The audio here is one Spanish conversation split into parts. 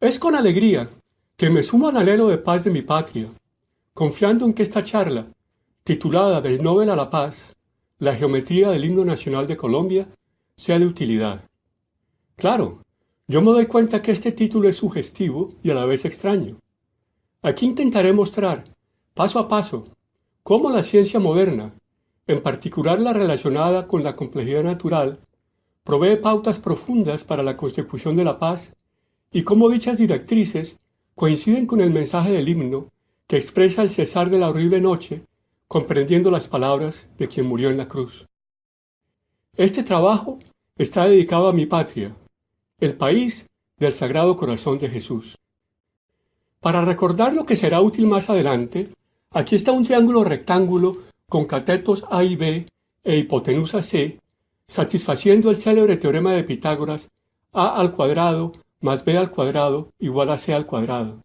Es con alegría que me sumo al anhelo de paz de mi patria, confiando en que esta charla, titulada del Nobel a la Paz, la geometría del himno nacional de Colombia, sea de utilidad. Claro, yo me doy cuenta que este título es sugestivo y a la vez extraño. Aquí intentaré mostrar, paso a paso, cómo la ciencia moderna, en particular la relacionada con la complejidad natural, provee pautas profundas para la consecución de la paz y cómo dichas directrices coinciden con el mensaje del himno que expresa el cesar de la horrible noche, comprendiendo las palabras de quien murió en la cruz. Este trabajo está dedicado a mi patria, el país del Sagrado Corazón de Jesús. Para recordar lo que será útil más adelante, aquí está un triángulo rectángulo con catetos A y B e hipotenusa C, satisfaciendo el célebre teorema de Pitágoras: a al cuadrado más b al cuadrado igual a c al cuadrado.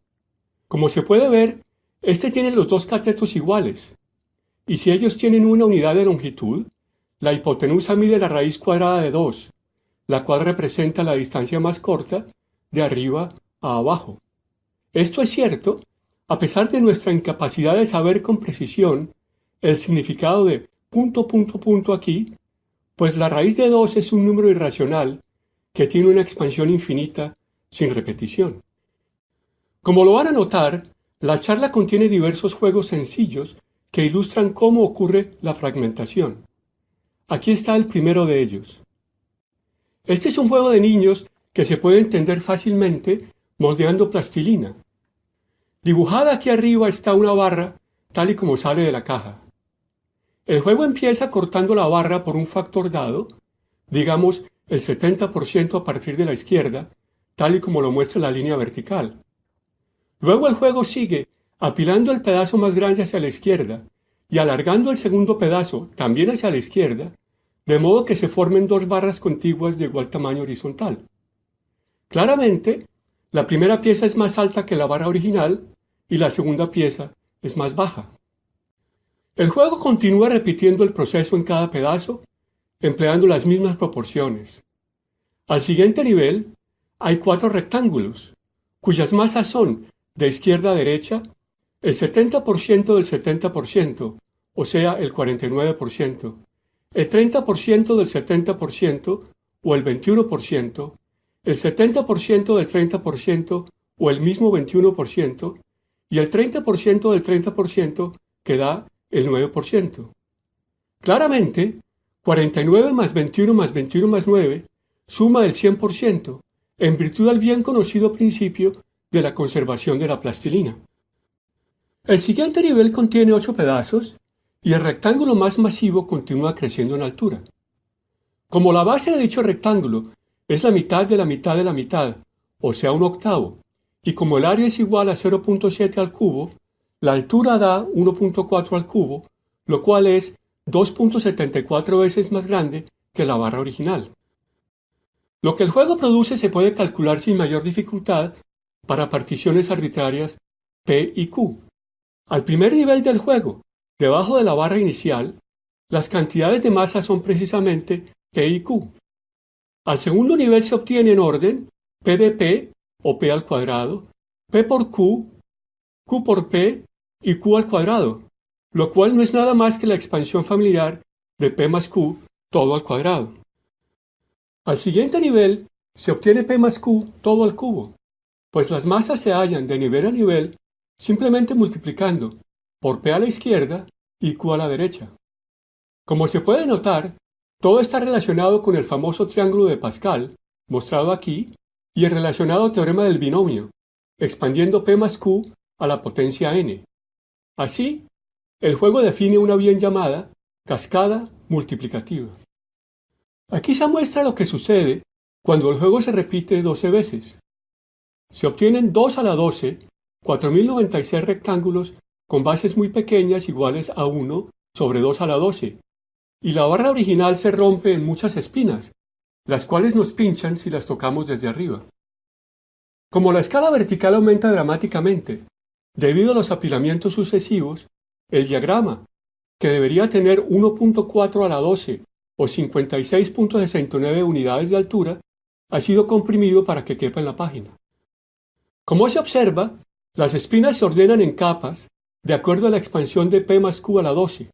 Como se puede ver, este tiene los dos catetos iguales, y si ellos tienen una unidad de longitud, la hipotenusa mide la raíz cuadrada de 2, la cual representa la distancia más corta de arriba a abajo. Esto es cierto a pesar de nuestra incapacidad de saber con precisión el significado de punto aquí, pues la raíz de 2 es un número irracional que tiene una expansión infinita sin repetición. Como lo van a notar, la charla contiene diversos juegos sencillos que ilustran cómo ocurre la fragmentación. Aquí está el primero de ellos. Este es un juego de niños que se puede entender fácilmente moldeando plastilina. Dibujada aquí arriba está una barra tal y como sale de la caja. El juego empieza cortando la barra por un factor dado, digamos el 70% a partir de la izquierda, tal y como lo muestra la línea vertical. Luego el juego sigue apilando el pedazo más grande hacia la izquierda y alargando el segundo pedazo también hacia la izquierda, de modo que se formen dos barras contiguas de igual tamaño horizontal. Claramente, la primera pieza es más alta que la barra original y la segunda pieza es más baja. El juego continúa repitiendo el proceso en cada pedazo, empleando las mismas proporciones. Al siguiente nivel, hay 4 rectángulos, cuyas masas son, de izquierda a derecha, el 70% del 70%, o sea, el 49%, el 30% del 70%, o el 21%, el 70% del 30%, o el mismo 21%, y el 30% del 30%, que da el 9%. Claramente, 49 más 21 más 21 más 9 suma el 100%, en virtud del bien conocido principio de la conservación de la plastilina. El siguiente nivel contiene 8 pedazos y el rectángulo más masivo continúa creciendo en altura. Como la base de dicho rectángulo es la mitad de la mitad de la mitad, o sea, un octavo, y como el área es igual a 0.7 al cubo, la altura da 1.4 al cubo, lo cual es 2.74 veces más grande que la barra original. Lo que el juego produce se puede calcular sin mayor dificultad para particiones arbitrarias P y Q. Al primer nivel del juego, debajo de la barra inicial, las cantidades de masa son precisamente P y Q. Al segundo nivel se obtiene en orden P de P, o P al cuadrado, P por Q, Q por P y Q al cuadrado, lo cual no es nada más que la expansión familiar de P más Q todo al cuadrado. Al siguiente nivel se obtiene P más Q todo al cubo, pues las masas se hallan de nivel a nivel simplemente multiplicando por P a la izquierda y Q a la derecha. Como se puede notar, todo está relacionado con el famoso triángulo de Pascal, mostrado aquí, y el relacionado teorema del binomio, expandiendo P más Q a la potencia n. Así, el juego define una bien llamada cascada multiplicativa. Aquí se muestra lo que sucede cuando el juego se repite 12 veces. Se obtienen 2 a la 12, 4096 rectángulos con bases muy pequeñas iguales a 1 sobre 2 a la 12, y la barra original se rompe en muchas espinas, las cuales nos pinchan si las tocamos desde arriba. Como la escala vertical aumenta dramáticamente, debido a los apilamientos sucesivos, el diagrama, que debería tener 1.4 a la 12 o 56.69 unidades de altura, ha sido comprimido para que quepa en la página. Como se observa, las espinas se ordenan en capas de acuerdo a la expansión de P más Q a la 12.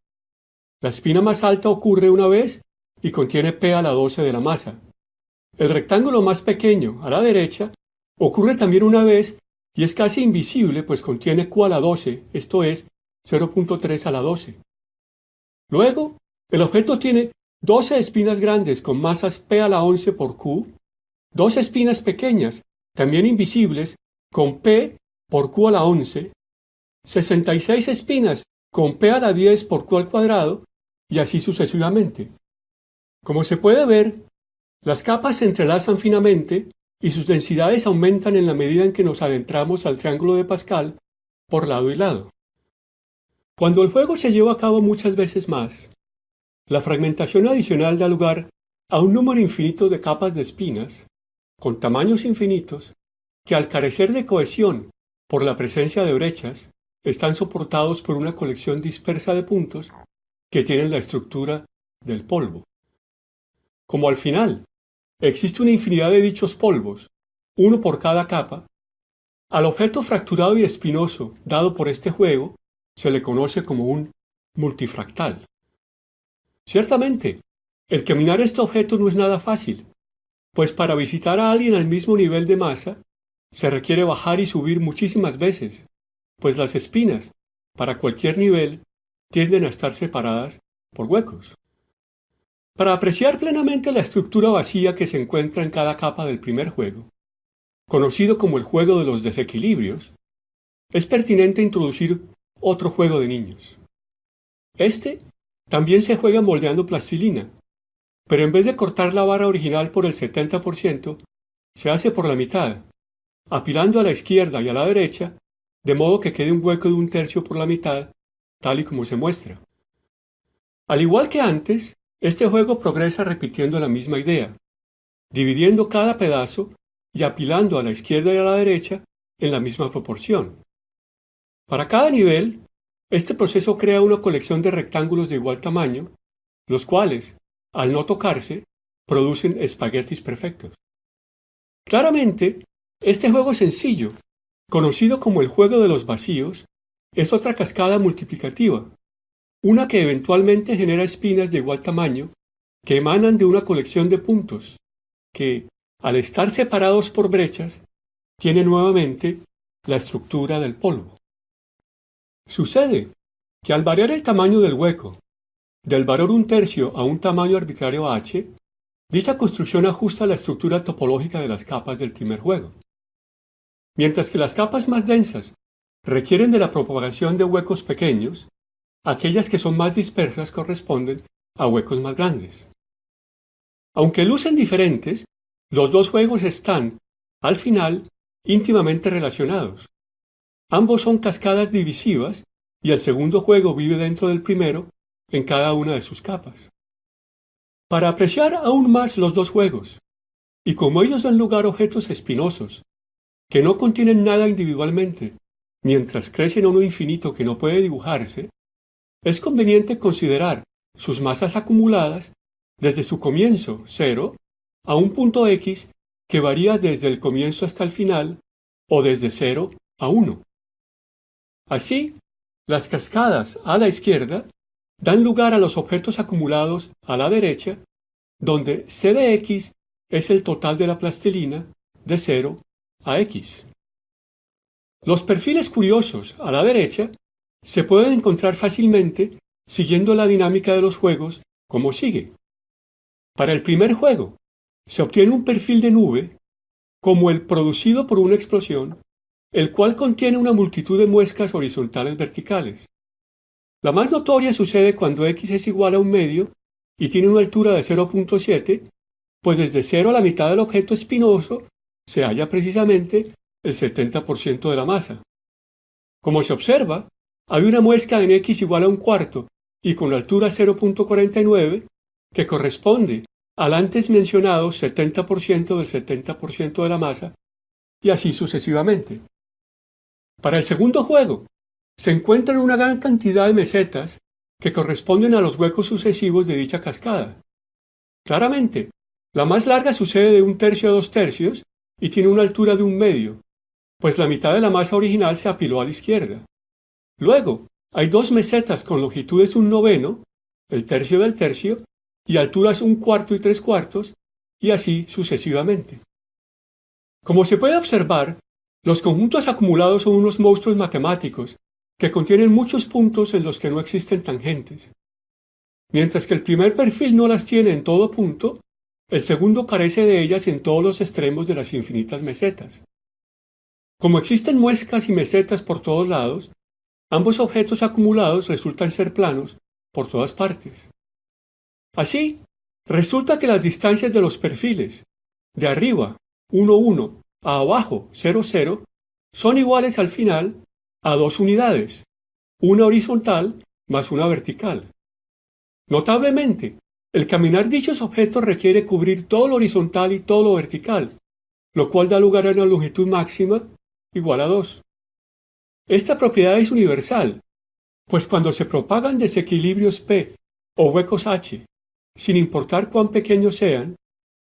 La espina más alta ocurre una vez y contiene P a la 12 de la masa. El rectángulo más pequeño, a la derecha, ocurre también una vez y es casi invisible pues contiene Q a la 12, esto es 0.3 a la 12. Luego, el objeto tiene 12 espinas grandes con masas P a la 11 por Q, 2 espinas pequeñas, también invisibles, con P por Q a la 11, 66 espinas con P a la 10 por Q al cuadrado, y así sucesivamente. Como se puede ver, las capas se entrelazan finamente y sus densidades aumentan en la medida en que nos adentramos al triángulo de Pascal por lado y lado. Cuando el juego se lleva a cabo muchas veces más, la fragmentación adicional da lugar a un número infinito de capas de espinas, con tamaños infinitos, que al carecer de cohesión por la presencia de brechas, están soportados por una colección dispersa de puntos que tienen la estructura del polvo. Como al final existe una infinidad de dichos polvos, uno por cada capa, al objeto fracturado y espinoso dado por este juego se le conoce como un multifractal. Ciertamente, el caminar este objeto no es nada fácil, pues para visitar a alguien al mismo nivel de masa, se requiere bajar y subir muchísimas veces, pues las espinas, para cualquier nivel, tienden a estar separadas por huecos. Para apreciar plenamente la estructura vacía que se encuentra en cada capa del primer juego, conocido como el juego de los desequilibrios, es pertinente introducir otro juego de niños. Este también se juega moldeando plastilina, pero en vez de cortar la vara original por el 70%, se hace por la mitad, apilando a la izquierda y a la derecha, de modo que quede un hueco de 1/3 por la mitad, tal y como se muestra. Al igual que antes, este juego progresa repitiendo la misma idea, dividiendo cada pedazo y apilando a la izquierda y a la derecha en la misma proporción. Para cada nivel, este proceso crea una colección de rectángulos de igual tamaño, los cuales, al no tocarse, producen espaguetis perfectos. Claramente, este juego sencillo, conocido como el juego de los vacíos, es otra cascada multiplicativa, una que eventualmente genera espinas de igual tamaño que emanan de una colección de puntos, que, al estar separados por brechas, tiene nuevamente la estructura del polvo. Sucede que al variar el tamaño del hueco, del valor 1/3 a un tamaño arbitrario h, dicha construcción ajusta la estructura topológica de las capas del primer juego. Mientras que las capas más densas requieren de la propagación de huecos pequeños, aquellas que son más dispersas corresponden a huecos más grandes. Aunque lucen diferentes, los dos juegos están, al final, íntimamente relacionados. Ambos son cascadas divisivas y el segundo juego vive dentro del primero en cada una de sus capas. Para apreciar aún más los dos juegos, y como ellos dan lugar a objetos espinosos, que no contienen nada individualmente, mientras crecen a uno infinito que no puede dibujarse, es conveniente considerar sus masas acumuladas desde su comienzo, 0, a un punto X que varía desde el comienzo hasta el final, o desde 0 a 1. Así, las cascadas a la izquierda dan lugar a los objetos acumulados a la derecha, donde C de X es el total de la plastilina de 0 a X. Los perfiles curiosos a la derecha se pueden encontrar fácilmente siguiendo la dinámica de los juegos como sigue. Para el primer juego, se obtiene un perfil de nube como el producido por una explosión, el cual contiene una multitud de muescas horizontales verticales. La más notoria sucede cuando X es igual a un medio y tiene una altura de 0.7, pues desde 0 a la mitad del objeto espinoso se halla precisamente el 70% de la masa. Como se observa, hay una muesca en X igual a un cuarto y con la altura 0.49 que corresponde al antes mencionado 70% del 70% de la masa, y así sucesivamente. Para el segundo juego, se encuentran una gran cantidad de mesetas que corresponden a los huecos sucesivos de dicha cascada. Claramente, la más larga sucede de 1/3 a 2/3 y tiene una altura de un medio, pues la mitad de la masa original se apiló a la izquierda. Luego, hay dos mesetas con longitudes 1/9, el tercio del tercio, y alturas 1/4 y 3/4, y así sucesivamente. Como se puede observar, los conjuntos acumulados son unos monstruos matemáticos que contienen muchos puntos en los que no existen tangentes. Mientras que el primer perfil no las tiene en todo punto, el segundo carece de ellas en todos los extremos de las infinitas mesetas. Como existen muescas y mesetas por todos lados, ambos objetos acumulados resultan ser planos por todas partes. Así, resulta que las distancias de los perfiles, de arriba 1, 1, a abajo 0, 0, son iguales al final a dos unidades, una horizontal más una vertical. Notablemente, el caminar dichos objetos requiere cubrir todo lo horizontal y todo lo vertical, lo cual da lugar a una longitud máxima igual a 2. Esta propiedad es universal, pues cuando se propagan desequilibrios P o huecos H, sin importar cuán pequeños sean,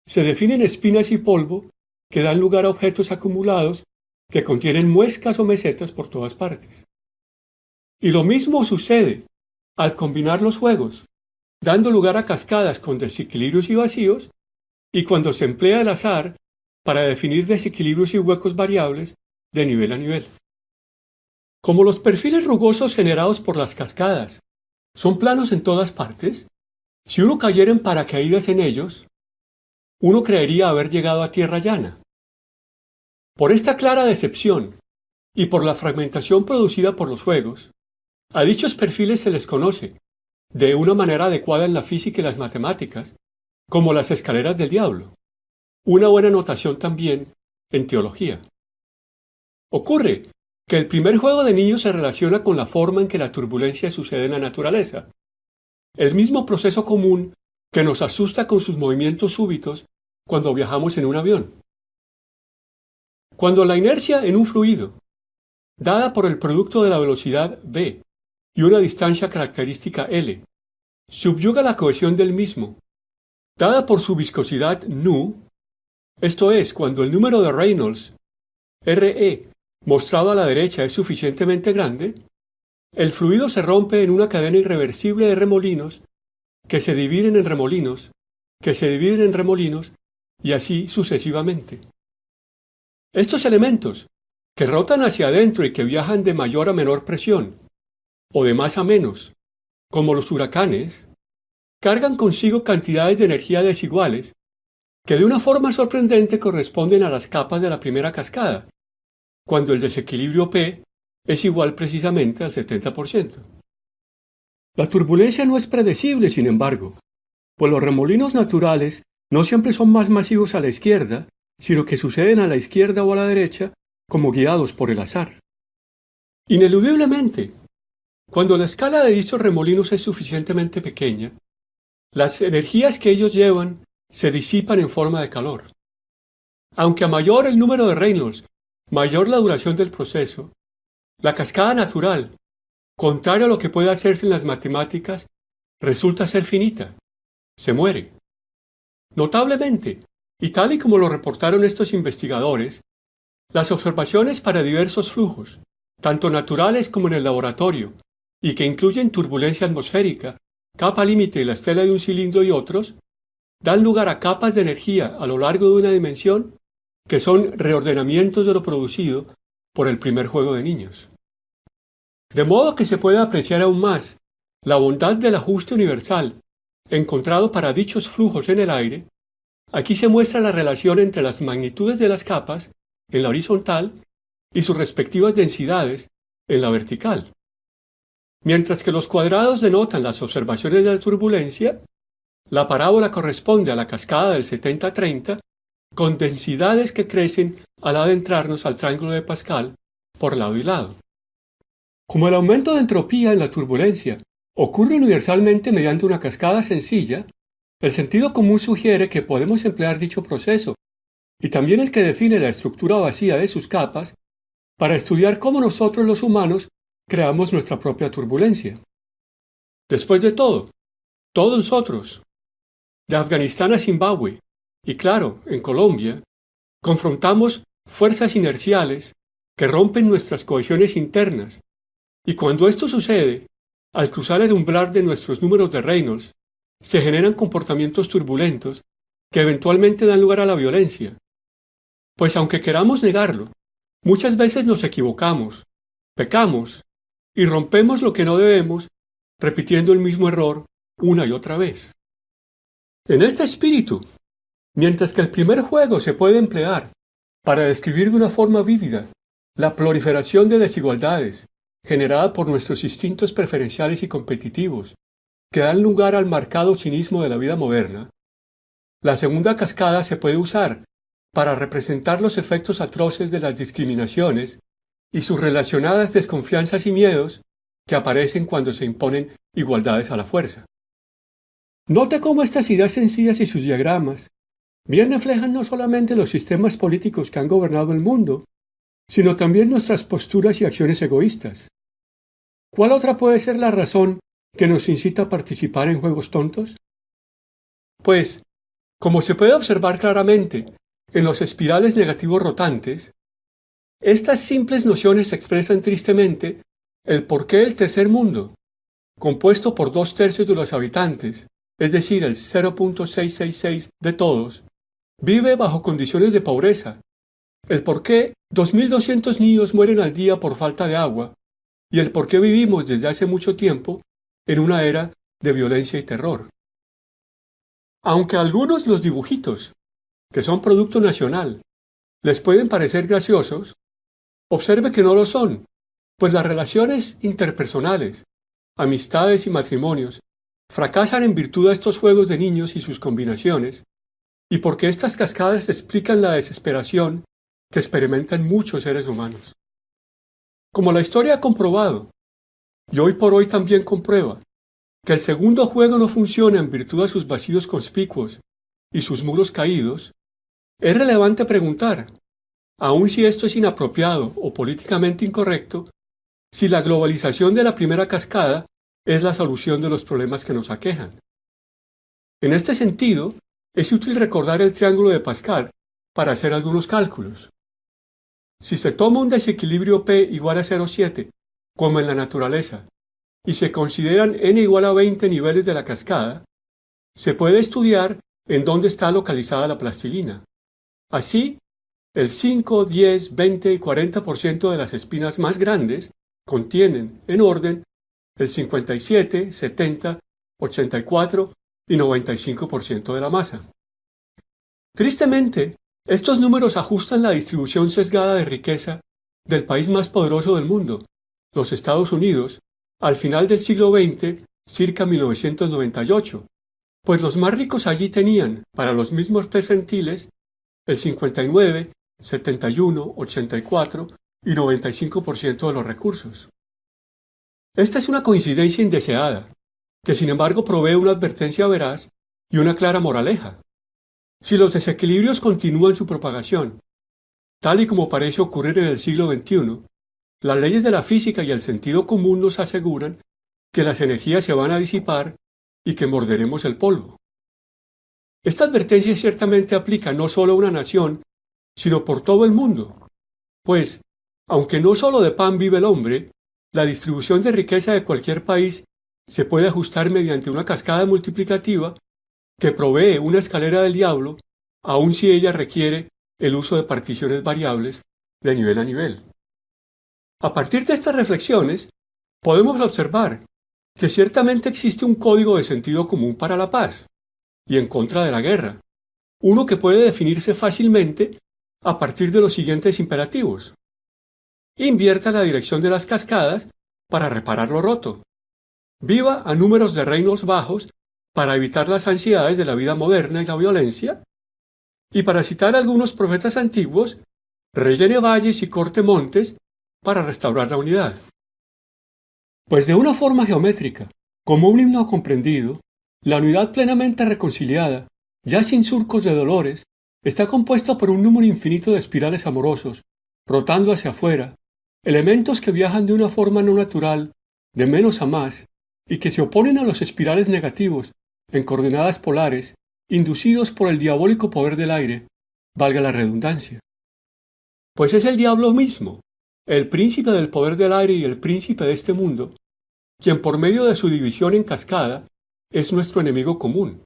se definen espinas y polvo que dan lugar a objetos acumulados que contienen muescas o mesetas por todas partes. Y lo mismo sucede al combinar los juegos, dando lugar a cascadas con desequilibrios y vacíos, y cuando se emplea el azar para definir desequilibrios y huecos variables de nivel a nivel. Como los perfiles rugosos generados por las cascadas son planos en todas partes, si uno cayera en paracaídas en ellos, uno creería haber llegado a tierra llana. Por esta clara decepción y por la fragmentación producida por los juegos, a dichos perfiles se les conoce, de una manera adecuada en la física y las matemáticas, como las escaleras del diablo, una buena notación también en teología. Ocurre que el primer juego de niños se relaciona con la forma en que la turbulencia sucede en la naturaleza, el mismo proceso común que nos asusta con sus movimientos súbitos cuando viajamos en un avión. Cuando la inercia en un fluido, dada por el producto de la velocidad v y una distancia característica L, subyuga la cohesión del mismo, dada por su viscosidad nu, esto es, cuando el número de Reynolds, Re, mostrado a la derecha es suficientemente grande, el fluido se rompe en una cadena irreversible de remolinos que se dividen en remolinos, que se dividen en remolinos, y así sucesivamente. Estos elementos, que rotan hacia adentro y que viajan de mayor a menor presión, o de más a menos, como los huracanes, cargan consigo cantidades de energía desiguales que de una forma sorprendente corresponden a las capas de la primera cascada, cuando el desequilibrio P es igual precisamente al 70%. La turbulencia no es predecible, sin embargo, pues los remolinos naturales no siempre son más masivos a la izquierda, sino que suceden a la izquierda o a la derecha como guiados por el azar. Ineludiblemente, cuando la escala de dichos remolinos es suficientemente pequeña, las energías que ellos llevan se disipan en forma de calor. Aunque a mayor el número de Reynolds, mayor la duración del proceso, la cascada natural, contrario a lo que puede hacerse en las matemáticas, resulta ser finita, se muere. Notablemente, y tal y como lo reportaron estos investigadores, las observaciones para diversos flujos, tanto naturales como en el laboratorio, y que incluyen turbulencia atmosférica, capa límite de la estela de un cilindro y otros, dan lugar a capas de energía a lo largo de una dimensión que son reordenamientos de lo producido por el primer juego de niños. De modo que se puede apreciar aún más la bondad del ajuste universal encontrado para dichos flujos en el aire. Aquí se muestra la relación entre las magnitudes de las capas en la horizontal y sus respectivas densidades en la vertical. Mientras que los cuadrados denotan las observaciones de la turbulencia, la parábola corresponde a la cascada del 70-30 con densidades que crecen al adentrarnos al triángulo de Pascal por lado y lado. Como el aumento de entropía en la turbulencia ocurre universalmente mediante una cascada sencilla, el sentido común sugiere que podemos emplear dicho proceso, y también el que define la estructura vacía de sus capas, para estudiar cómo nosotros los humanos creamos nuestra propia turbulencia. Después de todo, todos nosotros, de Afganistán a Zimbabue, y claro, en Colombia, confrontamos fuerzas inerciales que rompen nuestras cohesiones internas, y cuando esto sucede, al cruzar el umbral de nuestros números de Reynolds, se generan comportamientos turbulentos que eventualmente dan lugar a la violencia. Pues aunque queramos negarlo, muchas veces nos equivocamos, pecamos y rompemos lo que no debemos, repitiendo el mismo error una y otra vez. En este espíritu, mientras que el primer juego se puede emplear para describir de una forma vívida la proliferación de desigualdades generada por nuestros instintos preferenciales y competitivos, que dan lugar al marcado cinismo de la vida moderna, la segunda cascada se puede usar para representar los efectos atroces de las discriminaciones y sus relacionadas desconfianzas y miedos que aparecen cuando se imponen igualdades a la fuerza. Note cómo estas ideas sencillas y sus diagramas bien reflejan no solamente los sistemas políticos que han gobernado el mundo, sino también nuestras posturas y acciones egoístas. ¿Cuál otra puede ser la razón que nos incita a participar en juegos tontos? Pues, como se puede observar claramente en los espirales negativos rotantes, estas simples nociones expresan tristemente el porqué el tercer mundo, compuesto por 2/3 de los habitantes, es decir, el 0.666 de todos, vive bajo condiciones de pobreza, el por qué 2.200 niños mueren al día por falta de agua y el por qué vivimos desde hace mucho tiempo en una era de violencia y terror. Aunque a algunos los dibujitos, que son producto nacional, les pueden parecer graciosos, observe que no lo son, pues las relaciones interpersonales, amistades y matrimonios fracasan en virtud de estos juegos de niños y sus combinaciones, y porque estas cascadas explican la desesperación que experimentan muchos seres humanos. Como la historia ha comprobado, y hoy por hoy también comprueba, que el segundo juego no funciona en virtud de sus vacíos conspicuos y sus muros caídos, es relevante preguntar, aun si esto es inapropiado o políticamente incorrecto, si la globalización de la primera cascada es la solución de los problemas que nos aquejan. En este sentido, es útil recordar el triángulo de Pascal para hacer algunos cálculos. Si se toma un desequilibrio P igual a 0,7, como en la naturaleza, y se consideran n igual a 20 niveles de la cascada, se puede estudiar en dónde está localizada la plastilina. Así, el 5, 10, 20 y 40% de las espinas más grandes contienen, en orden, el 57, 70, 84 y 95% de la masa. Tristemente, estos números ajustan la distribución sesgada de riqueza del país más poderoso del mundo, los Estados Unidos, al final del siglo XX, circa 1998, pues los más ricos allí tenían, para los mismos percentiles, el 59, 71, 84 y 95% de los recursos. Esta es una coincidencia indeseada, que sin embargo provee una advertencia veraz y una clara moraleja. Si los desequilibrios continúan su propagación, tal y como parece ocurrir en el siglo XXI, las leyes de la física y el sentido común nos aseguran que las energías se van a disipar y que morderemos el polvo. Esta advertencia ciertamente aplica no solo a una nación, sino por todo el mundo, pues, aunque no solo de pan vive el hombre, la distribución de riqueza de cualquier país se puede ajustar mediante una cascada multiplicativa que provee una escalera del diablo, aun si ella requiere el uso de particiones variables de nivel a nivel. A partir de estas reflexiones, podemos observar que ciertamente existe un código de sentido común para la paz y en contra de la guerra, uno que puede definirse fácilmente a partir de los siguientes imperativos. Invierta la dirección de las cascadas para reparar lo roto. Viva a números de Reynolds bajos para evitar las ansiedades de la vida moderna y la violencia. Y para citar a algunos profetas antiguos, rellene valles y corte montes para restaurar la unidad. Pues de una forma geométrica, como un himno comprendido, la unidad plenamente reconciliada, ya sin surcos de dolores, está compuesta por un número infinito de espirales amorosos, rotando hacia afuera, elementos que viajan de una forma no natural, de menos a más, y que se oponen a los espirales negativos, en coordenadas polares, inducidos por el diabólico poder del aire, valga la redundancia. Pues es el diablo mismo, el príncipe del poder del aire y el príncipe de este mundo, quien por medio de su división en cascada es nuestro enemigo común.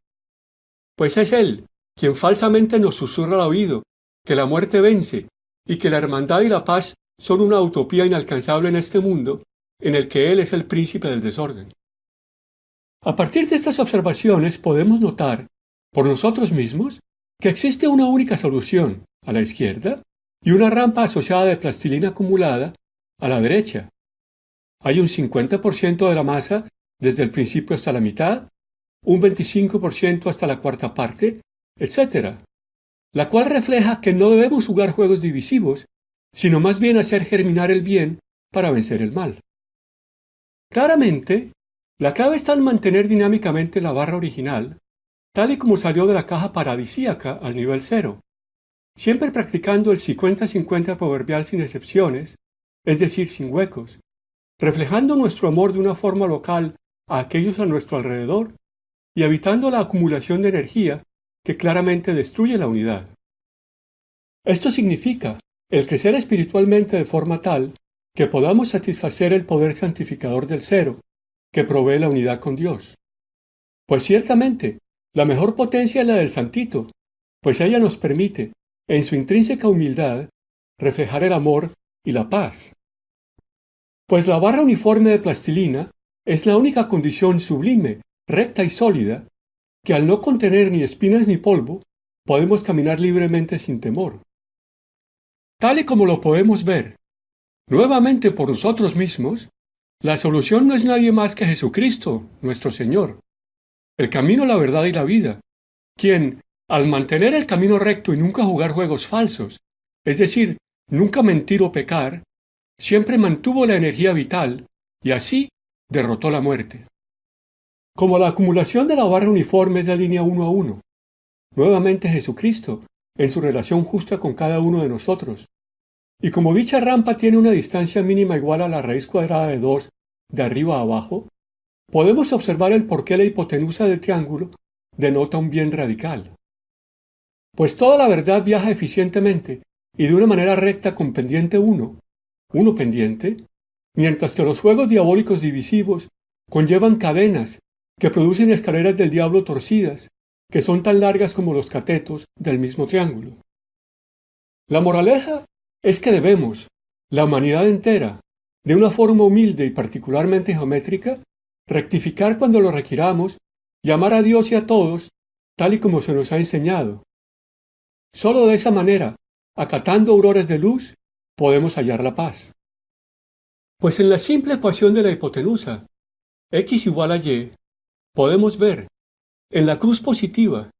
Pues es él quien falsamente nos susurra al oído que la muerte vence y que la hermandad y la paz son una utopía inalcanzable en este mundo en el que él es el príncipe del desorden. A partir de estas observaciones podemos notar, por nosotros mismos, que existe una única solución a la izquierda y una rampa asociada de plastilina acumulada a la derecha. Hay un 50% de la masa desde el principio hasta la mitad, un 25% hasta la cuarta parte, etc., la cual refleja que no debemos jugar juegos divisivos, sino más bien hacer germinar el bien para vencer el mal. Claramente, la clave está en mantener dinámicamente la barra original, tal y como salió de la caja paradisíaca al nivel 0, siempre practicando el 50-50 proverbial sin excepciones, es decir, sin huecos, reflejando nuestro amor de una forma local a aquellos a nuestro alrededor y evitando la acumulación de energía que claramente destruye la unidad. Esto significa el crecer espiritualmente de forma tal que podamos satisfacer el poder santificador del cero, que provee la unidad con Dios. Pues ciertamente, la mejor potencia es la del santito, pues ella nos permite, en su intrínseca humildad, reflejar el amor y la paz. Pues la barra uniforme de plastilina es la única condición sublime, recta y sólida, que al no contener ni espinas ni polvo, podemos caminar libremente sin temor. Tal y como lo podemos ver, nuevamente por nosotros mismos, la solución no es nadie más que Jesucristo, nuestro Señor, el camino, la verdad y la vida, quien, al mantener el camino recto y nunca jugar juegos falsos, es decir, nunca mentir o pecar, siempre mantuvo la energía vital y así derrotó la muerte. Como la acumulación de la barra uniforme es la línea 1 a 1, nuevamente Jesucristo, en su relación justa con cada uno de nosotros, y como dicha rampa tiene una distancia mínima igual a la raíz cuadrada de 2 de arriba a abajo, podemos observar el por qué la hipotenusa del triángulo denota un bien radical. Pues toda la verdad viaja eficientemente y de una manera recta con pendiente 1, uno pendiente, mientras que los juegos diabólicos divisivos conllevan cadenas que producen escaleras del diablo torcidas, que son tan largas como los catetos del mismo triángulo. La moraleja es que debemos, la humanidad entera, de una forma humilde y particularmente geométrica, rectificar cuando lo requiramos y amar a Dios y a todos, tal y como se nos ha enseñado. Solo de esa manera, acatando auroras de luz, podemos hallar la paz. Pues en la simple ecuación de la hipotenusa, x igual a y, podemos ver, en la cruz positiva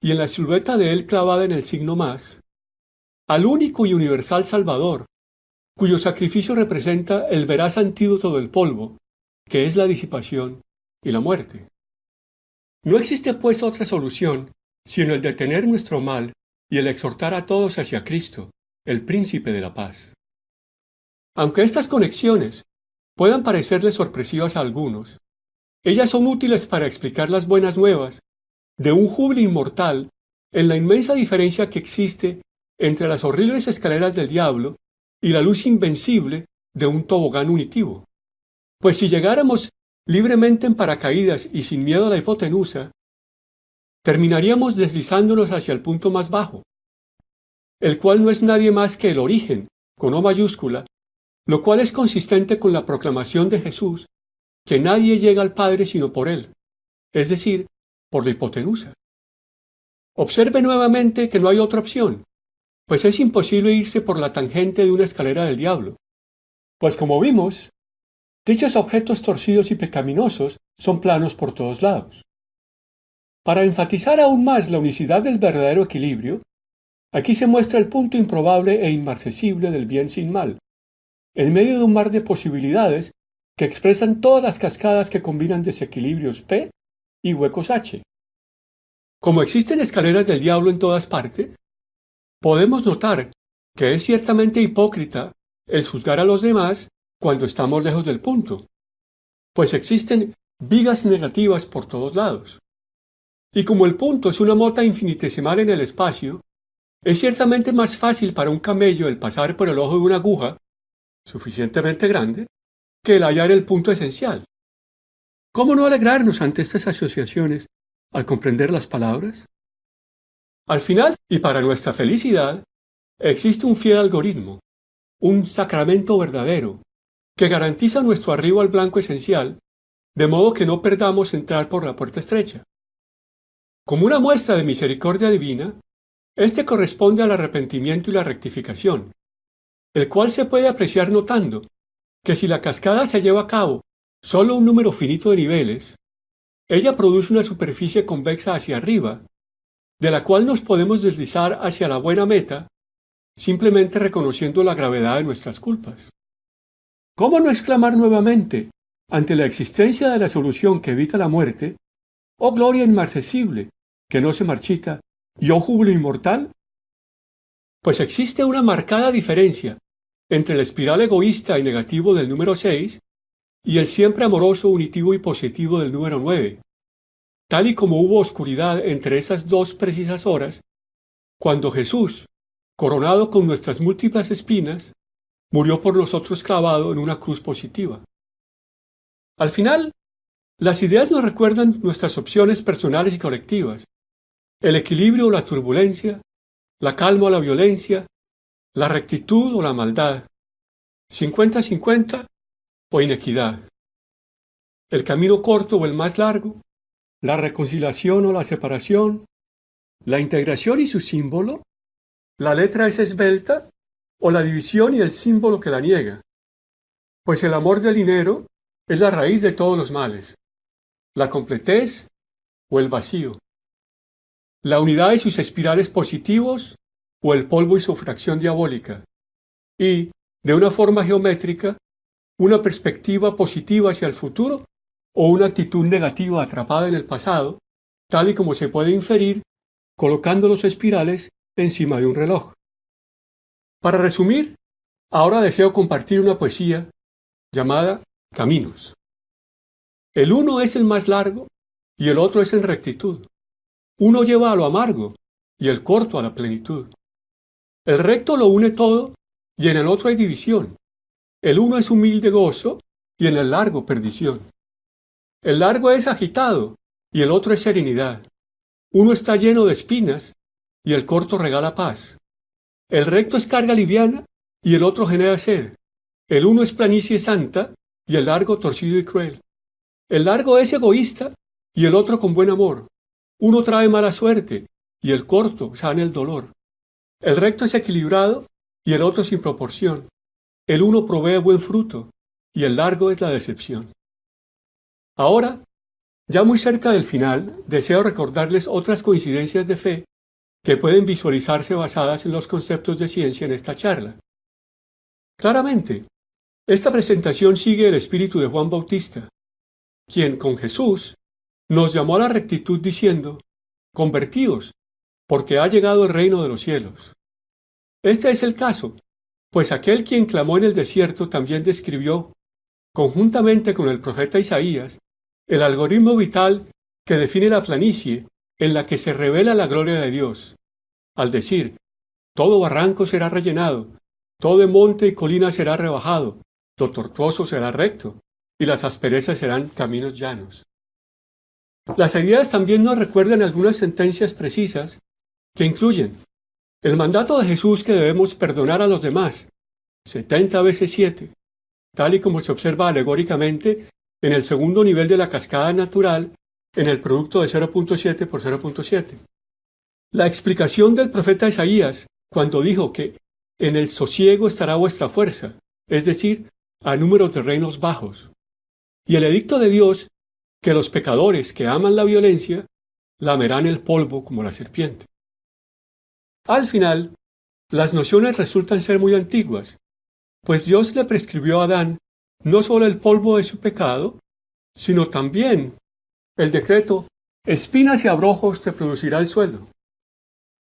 y en la silueta de él clavada en el signo más, al único y universal Salvador, cuyo sacrificio representa el veraz antídoto del polvo, que es la disipación y la muerte. No existe pues otra solución sino el detener nuestro mal y el exhortar a todos hacia Cristo, el príncipe de la paz. Aunque estas conexiones puedan parecerles sorpresivas a algunos, ellas son útiles para explicar las buenas nuevas de un júbilo inmortal en la inmensa diferencia que existe entre las horribles escaleras del diablo y la luz invencible de un tobogán unitivo. Pues si llegáramos libremente en paracaídas y sin miedo a la hipotenusa, terminaríamos deslizándonos hacia el punto más bajo, el cual no es nadie más que el origen, con O mayúscula, lo cual es consistente con la proclamación de Jesús, que nadie llega al Padre sino por él, es decir, por la hipotenusa. Observe nuevamente que no hay otra opción, pues es imposible irse por la tangente de una escalera del diablo, pues como vimos, dichos objetos torcidos y pecaminosos son planos por todos lados. Para enfatizar aún más la unicidad del verdadero equilibrio, aquí se muestra el punto improbable e inmarcesible del bien sin mal, en medio de un mar de posibilidades que expresan todas las cascadas que combinan desequilibrios P y huecos H. Como existen escaleras del diablo en todas partes, podemos notar que es ciertamente hipócrita el juzgar a los demás cuando estamos lejos del punto, pues existen vigas negativas por todos lados. Y como el punto es una mota infinitesimal en el espacio, es ciertamente más fácil para un camello el pasar por el ojo de una aguja suficientemente grande, que el hallar el punto esencial. ¿Cómo no alegrarnos ante estas asociaciones al comprender las palabras? Al final, y para nuestra felicidad, existe un fiel algoritmo, un sacramento verdadero, que garantiza nuestro arribo al blanco esencial, de modo que no perdamos entrar por la puerta estrecha. Como una muestra de misericordia divina, este corresponde al arrepentimiento y la rectificación, el cual se puede apreciar notando que si la cascada se lleva a cabo solo un número finito de niveles, ella produce una superficie convexa hacia arriba, de la cual nos podemos deslizar hacia la buena meta, simplemente reconociendo la gravedad de nuestras culpas. ¿Cómo no exclamar nuevamente, ante la existencia de la solución que evita la muerte, oh gloria inmarcesible, que no se marchita, y oh júbilo inmortal? Pues existe una marcada diferencia entre la espiral egoísta y negativo del número 6 y el siempre amoroso unitivo y positivo del número 9, tal y como hubo oscuridad entre esas dos precisas horas, cuando Jesús, coronado con nuestras múltiples espinas, murió por nosotros clavado en una cruz positiva. Al final, las ideas nos recuerdan nuestras opciones personales y colectivas, el equilibrio o la turbulencia, la calma o la violencia, la rectitud o la maldad, 50-50 o inequidad, el camino corto o el más largo, la reconciliación o la separación, la integración y su símbolo, la letra es esbelta o la división y el símbolo que la niega, pues el amor del dinero es la raíz de todos los males, la completez o el vacío, la unidad y sus espirales positivos o el polvo y su fracción diabólica, y, de una forma geométrica, una perspectiva positiva hacia el futuro o una actitud negativa atrapada en el pasado, tal y como se puede inferir colocando los espirales encima de un reloj. Para resumir, ahora deseo compartir una poesía llamada Caminos. El uno es el más largo y el otro es en rectitud. Uno lleva a lo amargo y el corto a la plenitud. El recto lo une todo y en el otro hay división. El uno es humilde gozo y en el largo perdición. El largo es agitado y el otro es serenidad. Uno está lleno de espinas y el corto regala paz. El recto es carga liviana y el otro genera sed. El uno es planicie santa y el largo torcido y cruel. El largo es egoísta y el otro con buen amor. Uno trae mala suerte y el corto sana el dolor. El recto es equilibrado y el otro sin proporción. El uno provee buen fruto y el largo es la decepción. Ahora, ya muy cerca del final, deseo recordarles otras coincidencias de fe que pueden visualizarse basadas en los conceptos de ciencia en esta charla. Claramente, esta presentación sigue el espíritu de Juan Bautista, quien con Jesús nos llamó a la rectitud diciendo: convertíos, porque ha llegado el reino de los cielos. Este es el caso, pues aquel quien clamó en el desierto también describió, conjuntamente con el profeta Isaías, el algoritmo vital que define la planicie en la que se revela la gloria de Dios, al decir: todo barranco será rellenado, todo monte y colina será rebajado, lo tortuoso será recto, y las asperezas serán caminos llanos. Las ideas también nos recuerdan algunas sentencias precisas que incluyen el mandato de Jesús que debemos perdonar a los demás, 70 veces 7, tal y como se observa alegóricamente en el segundo nivel de la cascada natural en el producto de 0.7 por 0.7. La explicación del profeta Isaías cuando dijo que en el sosiego estará vuestra fuerza, es decir, a números de reinos bajos. Y el edicto de Dios que los pecadores que aman la violencia lamerán el polvo como la serpiente. Al final, las nociones resultan ser muy antiguas, pues Dios le prescribió a Adán no solo el polvo de su pecado, sino también el decreto: espinas y abrojos te producirá el suelo.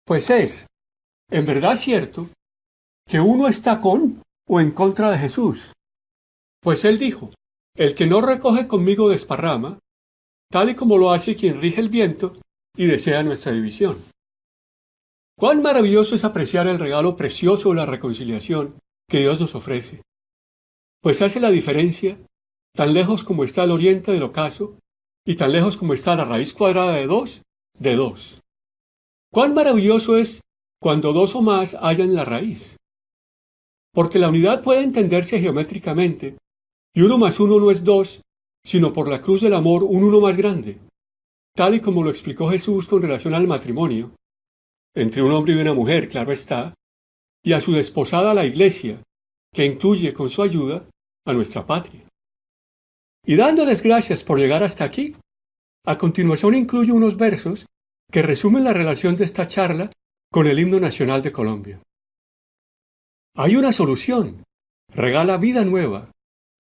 Pues es, en verdad cierto, que uno está con o en contra de Jesús. Pues él dijo: el que no recoge conmigo desparrama, tal y como lo hace quien rige el viento y desea nuestra división. Cuán maravilloso es apreciar el regalo precioso de la reconciliación que Dios nos ofrece. pues hace la diferencia tan lejos como está el oriente del ocaso y tan lejos como está la raíz cuadrada de 2. Cuán maravilloso es cuando 2 o más hallan la raíz. Porque la unidad puede entenderse geométricamente, y 1 más 1 no es 2, sino por la cruz del amor un 1 más grande, tal y como lo explicó Jesús con relación al matrimonio, entre un hombre y una mujer, claro está, y a su desposada la Iglesia, que incluye con su ayuda a nuestra patria. Y dándoles gracias por llegar hasta aquí, a continuación incluyo unos versos que resumen la relación de esta charla con el himno nacional de Colombia. Hay una solución, regala vida nueva,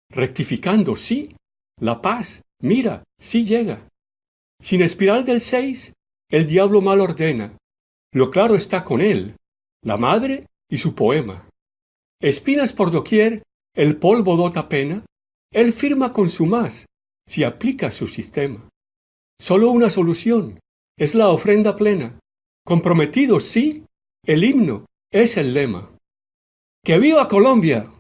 rectificando, sí, la paz, mira, sí llega. Sin espiral del 6, el diablo mal ordena, lo claro está con él, la madre y su poema. Espinas por doquier, el polvo dota pena, él firma con su más, si aplica su sistema. Solo una solución, es la ofrenda plena. Comprometido, sí, el himno es el lema. ¡Que viva Colombia!